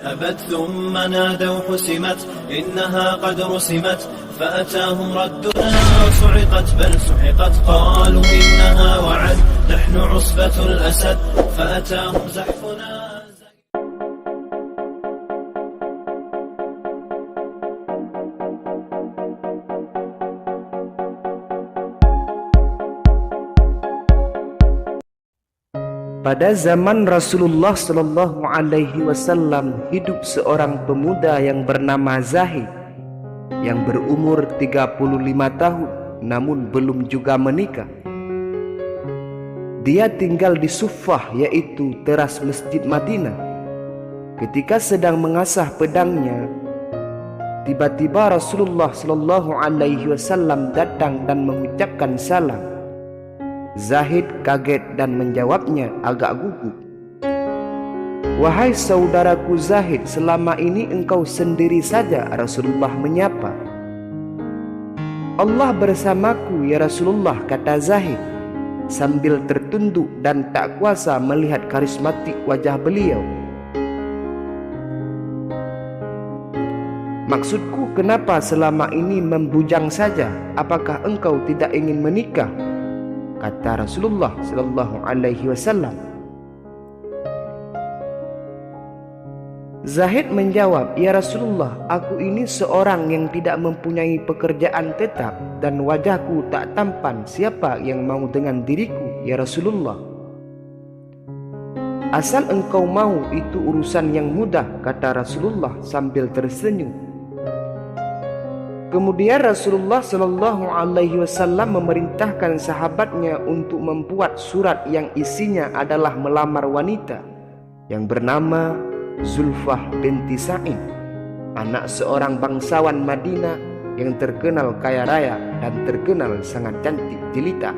أبت ثم نادوا حسمت إنها قد رسمت فأتاهم ردنا صعقت بل سحقت قالوا إنها وعد نحن عصبة الأسد فأتاهم زحفنا. Pada zaman Rasulullah Shallallahu Alaihi Wasallam hidup seorang pemuda yang bernama Zahid yang berumur 35 tahun namun belum juga menikah. Dia tinggal di Suffah, yaitu teras Masjid Madinah. Ketika sedang mengasah pedangnya, tiba-tiba Rasulullah Shallallahu Alaihi Wasallam datang dan mengucapkan salam. Zahid kaget dan menjawabnya agak gugup. "Wahai saudaraku Zahid, selama ini engkau sendiri saja," Rasulullah menyapa. "Allah bersamaku ya Rasulullah," kata Zahid sambil tertunduk dan tak kuasa melihat karismatik wajah beliau. "Maksudku, kenapa selama ini membujang saja? Apakah engkau tidak ingin menikah?" kata Rasulullah Sallallahu Alaihi Wasallam. Zahid menjawab, "Ya Rasulullah, aku ini seorang yang tidak mempunyai pekerjaan tetap dan wajahku tak tampan. Siapa yang mau dengan diriku, ya Rasulullah?" "Asal engkau mau, itu urusan yang mudah," kata Rasulullah sambil tersenyum. Kemudian Rasulullah Shallallahu Alaihi Wasallam memerintahkan sahabatnya untuk membuat surat yang isinya adalah melamar wanita yang bernama Zulfah binti Sa'id, anak seorang bangsawan Madinah yang terkenal kaya raya dan terkenal sangat cantik jelita.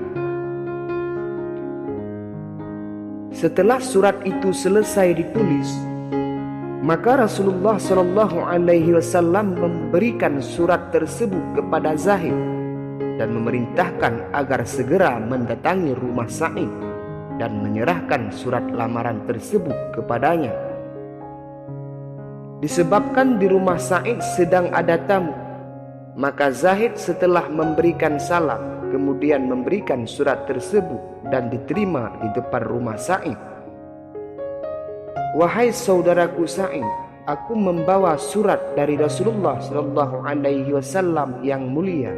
Setelah surat itu selesai ditulis, maka Rasulullah Shallallahu Alaihi Wasallam memberikan surat tersebut kepada Zahid dan memerintahkan agar segera mendatangi rumah Sa'id dan menyerahkan surat lamaran tersebut kepadanya. Disebabkan di rumah Sa'id sedang ada tamu, maka Zahid setelah memberikan salam kemudian memberikan surat tersebut dan diterima di depan rumah Sa'id. "Wahai saudaraku Sa'id, aku membawa surat dari Rasulullah Sallallahu Alaihi Wasallam yang mulia.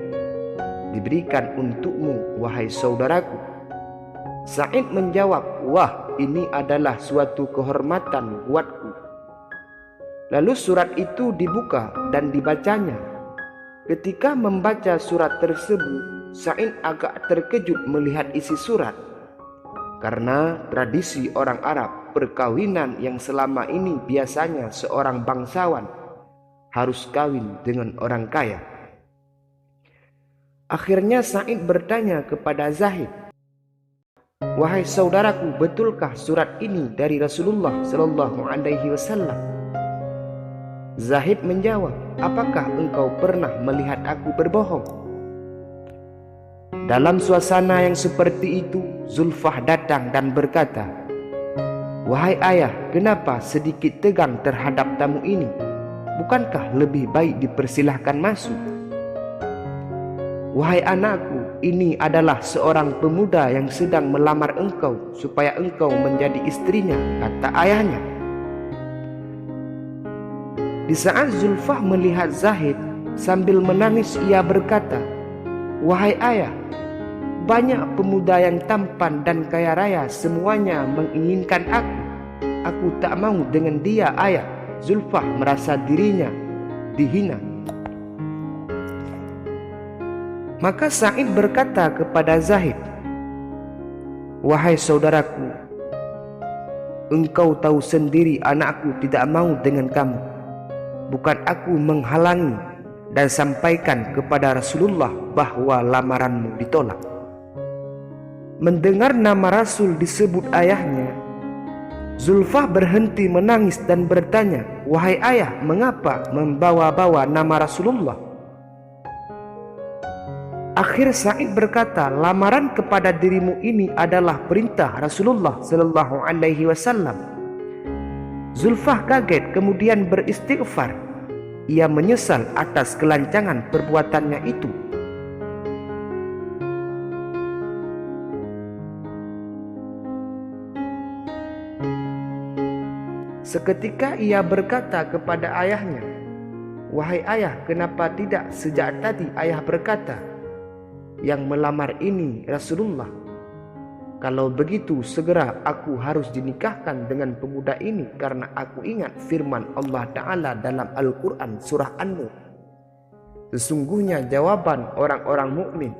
Diberikan untukmu, wahai saudaraku." Sa'id menjawab, "Wah, ini adalah suatu kehormatan buatku." Lalu surat itu dibuka dan dibacanya. Ketika membaca surat tersebut, Sa'id agak terkejut melihat isi surat. Karena tradisi orang Arab, perkawinan yang selama ini biasanya seorang bangsawan harus kawin dengan orang kaya. Akhirnya Sa'id bertanya kepada Zahid, "Wahai saudaraku, betulkah surat ini dari Rasulullah Sallallahu Alaihi Wasallam?" Zahid menjawab, "Apakah engkau pernah melihat aku berbohong?" Dalam suasana yang seperti itu, Zulfah datang dan berkata, "Wahai ayah, kenapa sedikit tegang terhadap tamu ini? Bukankah lebih baik dipersilahkan masuk?" "Wahai anakku, ini adalah seorang pemuda yang sedang melamar engkau supaya engkau menjadi istrinya," kata ayahnya. Di saat Zulfah melihat Zahid sambil menangis, ia berkata, "Wahai ayah, banyak pemuda yang tampan dan kaya raya semuanya menginginkan aku. Aku tak mau dengan dia, ayah." Zulfah merasa dirinya dihina. Maka Sa'id berkata kepada Zahid, "Wahai saudaraku, engkau tahu sendiri anakku tidak mau dengan kamu. Bukan aku menghalangi dan sampaikan kepada Rasulullah bahwa lamaranmu ditolak." Mendengar nama Rasul disebut ayahnya, Zulfah berhenti menangis dan bertanya, "Wahai ayah, mengapa membawa-bawa nama Rasulullah?" Akhir Sa'id berkata, "Lamaran kepada dirimu ini adalah perintah Rasulullah Sallallahu Alaihi Wasallam." Zulfah kaget kemudian beristighfar. Ia menyesal atas kelancangan perbuatannya itu. Seketika ia berkata kepada ayahnya, "Wahai ayah, kenapa tidak sejak tadi ayah berkata, yang melamar ini Rasulullah? Kalau begitu segera aku harus dinikahkan dengan pemuda ini karena aku ingat firman Allah Ta'ala dalam Al-Quran surah An-Nur. Sesungguhnya jawaban orang-orang mukmin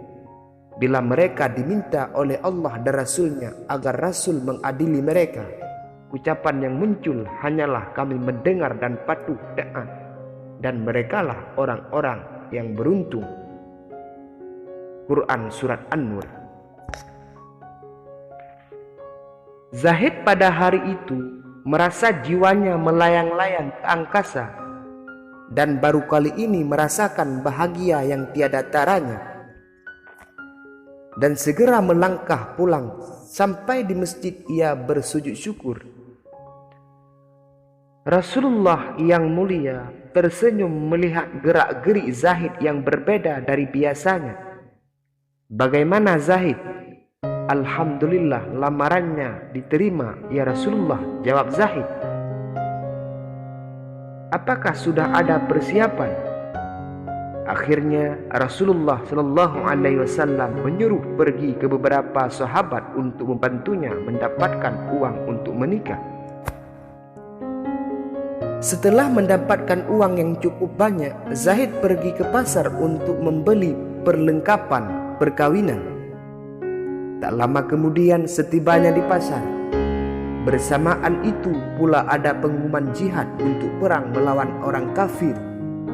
bila mereka diminta oleh Allah dan Rasulnya agar Rasul mengadili mereka, ucapan yang muncul hanyalah kami mendengar dan patuh taat, dan merekalah orang-orang yang beruntung." Quran surat An-Nur. Zahid pada hari itu merasa jiwanya melayang-layang ke angkasa, dan baru kali ini merasakan bahagia yang tiada taranya, dan segera melangkah pulang. Sampai di masjid ia bersujud syukur. Rasulullah yang mulia tersenyum melihat gerak-gerik Zahid yang berbeda dari biasanya. "Bagaimana Zahid?" "Alhamdulillah lamarannya diterima ya Rasulullah," jawab Zahid. "Apakah sudah ada persiapan?" Akhirnya Rasulullah Shallallahu Alaihi Wasallam menyuruh pergi ke beberapa sahabat untuk membantunya mendapatkan uang untuk menikah. Setelah mendapatkan uang yang cukup banyak, Zahid pergi ke pasar untuk membeli perlengkapan perkawinan. Tak lama kemudian setibanya di pasar, bersamaan itu pula ada pengumuman jihad untuk perang melawan orang kafir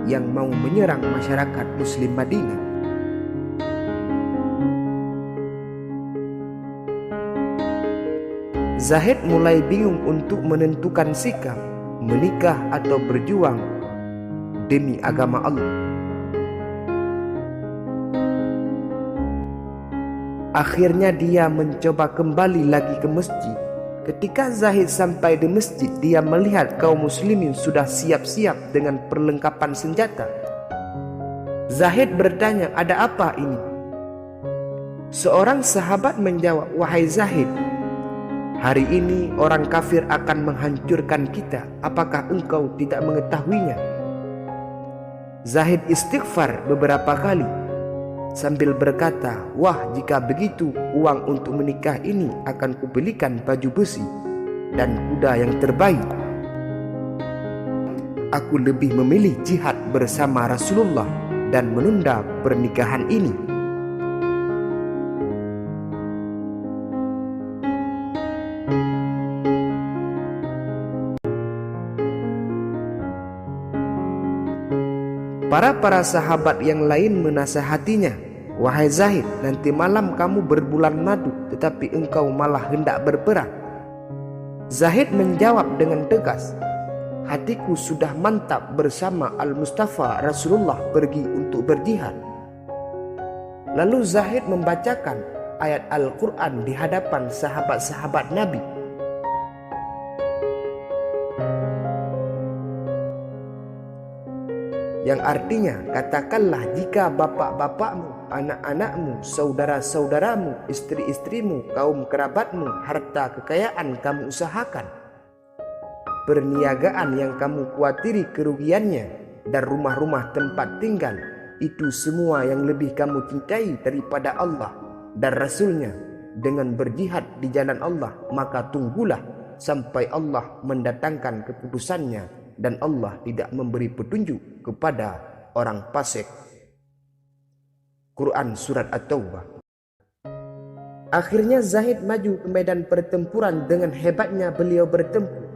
yang mau menyerang masyarakat Muslim Madinah. Zahid mulai bingung untuk menentukan sikap, menikah atau berjuang demi agama Allah. Akhirnya dia mencoba kembali lagi ke masjid. Ketika Zahid sampai di masjid, dia melihat kaum muslimin sudah siap-siap dengan perlengkapan senjata. Zahid bertanya, "Ada apa ini?" Seorang sahabat menjawab, "Wahai Zahid, hari ini orang kafir akan menghancurkan kita. Apakah engkau tidak mengetahuinya?" Zahid istighfar beberapa kali sambil berkata, "Wah, jika begitu uang untuk menikah ini akan kubelikan baju besi dan kuda yang terbaik. Aku lebih memilih jihad bersama Rasulullah dan menunda pernikahan ini." Para sahabat yang lain menasihatinya, "Wahai Zahid, nanti malam kamu berbulan madu, tetapi engkau malah hendak berperang." Zahid menjawab dengan tegas, "Hatiku sudah mantap bersama Al-Mustafa Rasulullah pergi untuk berjihad." Lalu Zahid membacakan ayat Al-Quran di hadapan sahabat-sahabat Nabi. Yang artinya, "Katakanlah jika bapak-bapakmu, anak-anakmu, saudara-saudaramu, istri-istrimu, kaum kerabatmu, harta kekayaan kamu usahakan, perniagaan yang kamu khuatiri kerugiannya, dan rumah-rumah tempat tinggal, itu semua yang lebih kamu cintai daripada Allah dan Rasulnya dengan berjihad di jalan Allah, maka tunggulah sampai Allah mendatangkan keputusannya, dan Allah tidak memberi petunjuk kepada orang fasik." Quran surat At-Taubah. Akhirnya Zahid maju ke medan pertempuran. Dengan hebatnya beliau bertempur.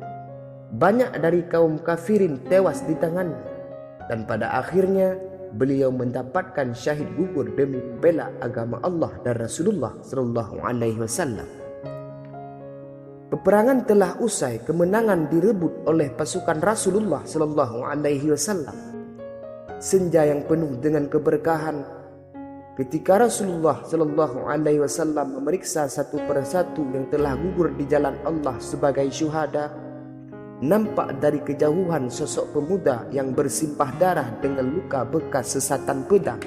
Banyak dari kaum kafirin tewas di tangannya, dan pada akhirnya beliau mendapatkan syahid gugur demi membela agama Allah dan Rasulullah Sallallahu Alaihi Wasallam. Peperangan telah usai, kemenangan direbut oleh pasukan Rasulullah Sallallahu Alaihi Wasallam. Senja yang penuh dengan keberkahan. Ketika Rasulullah Sallallahu Alaihi Wasallam memeriksa satu persatu yang telah gugur di jalan Allah sebagai syuhada, nampak dari kejauhan sosok pemuda yang bersimpah darah dengan luka bekas sesatan pedang.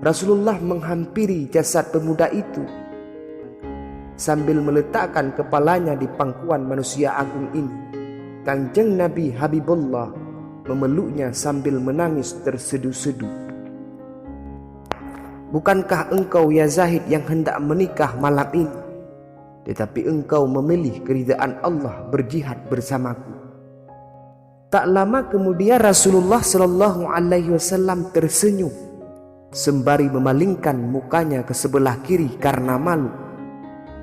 Rasulullah menghampiri jasad pemuda itu sambil meletakkan kepalanya di pangkuan manusia agung ini. Kanjeng Nabi Habibullah memeluknya sambil menangis tersedu-sedu. Bukankah engkau ya Zahid yang hendak menikah malam ini? Tetapi engkau memilih keridaan Allah berjihad bersamaku. Tak lama kemudian Rasulullah Shallallahu Alaihi Wasallam tersenyum sembari memalingkan mukanya ke sebelah kiri karena malu,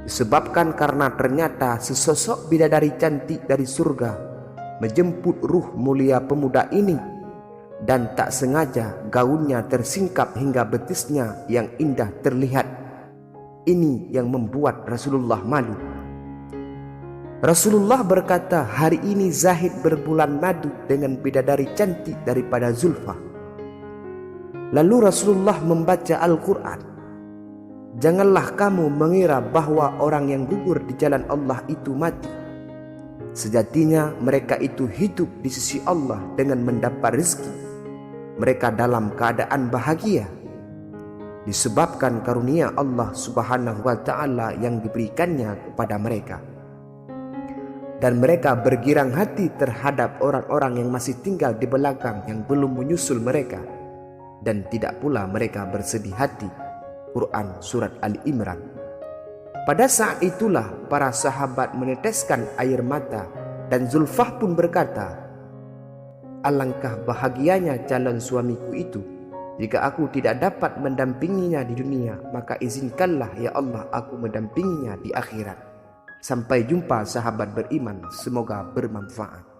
disebabkan karena ternyata sesosok bidadari cantik dari surga menjemput ruh mulia pemuda ini, dan tak sengaja gaunnya tersingkap hingga betisnya yang indah terlihat. Ini yang membuat Rasulullah malu. Rasulullah berkata, hari ini Zahid berbulan madu dengan bidadari cantik daripada Zulfa. Lalu Rasulullah membaca Al-Quran. Janganlah kamu mengira bahwa orang yang gugur di jalan Allah itu mati. Sejatinya mereka itu hidup di sisi Allah dengan mendapat rezeki. Mereka dalam keadaan bahagia disebabkan karunia Allah Subhanahu wa Ta'ala yang diberikannya kepada mereka. Dan mereka bergirang hati terhadap orang-orang yang masih tinggal di belakang yang belum menyusul mereka, dan tidak pula mereka bersedih hati. Quran Surat Ali Imran. Pada saat itulah para sahabat meneteskan air mata, dan Zulfah pun berkata, alangkah bahagianya calon suamiku itu. Jika aku tidak dapat mendampinginya di dunia, maka izinkanlah ya Allah aku mendampinginya di akhirat. Sampai jumpa sahabat beriman, semoga bermanfaat.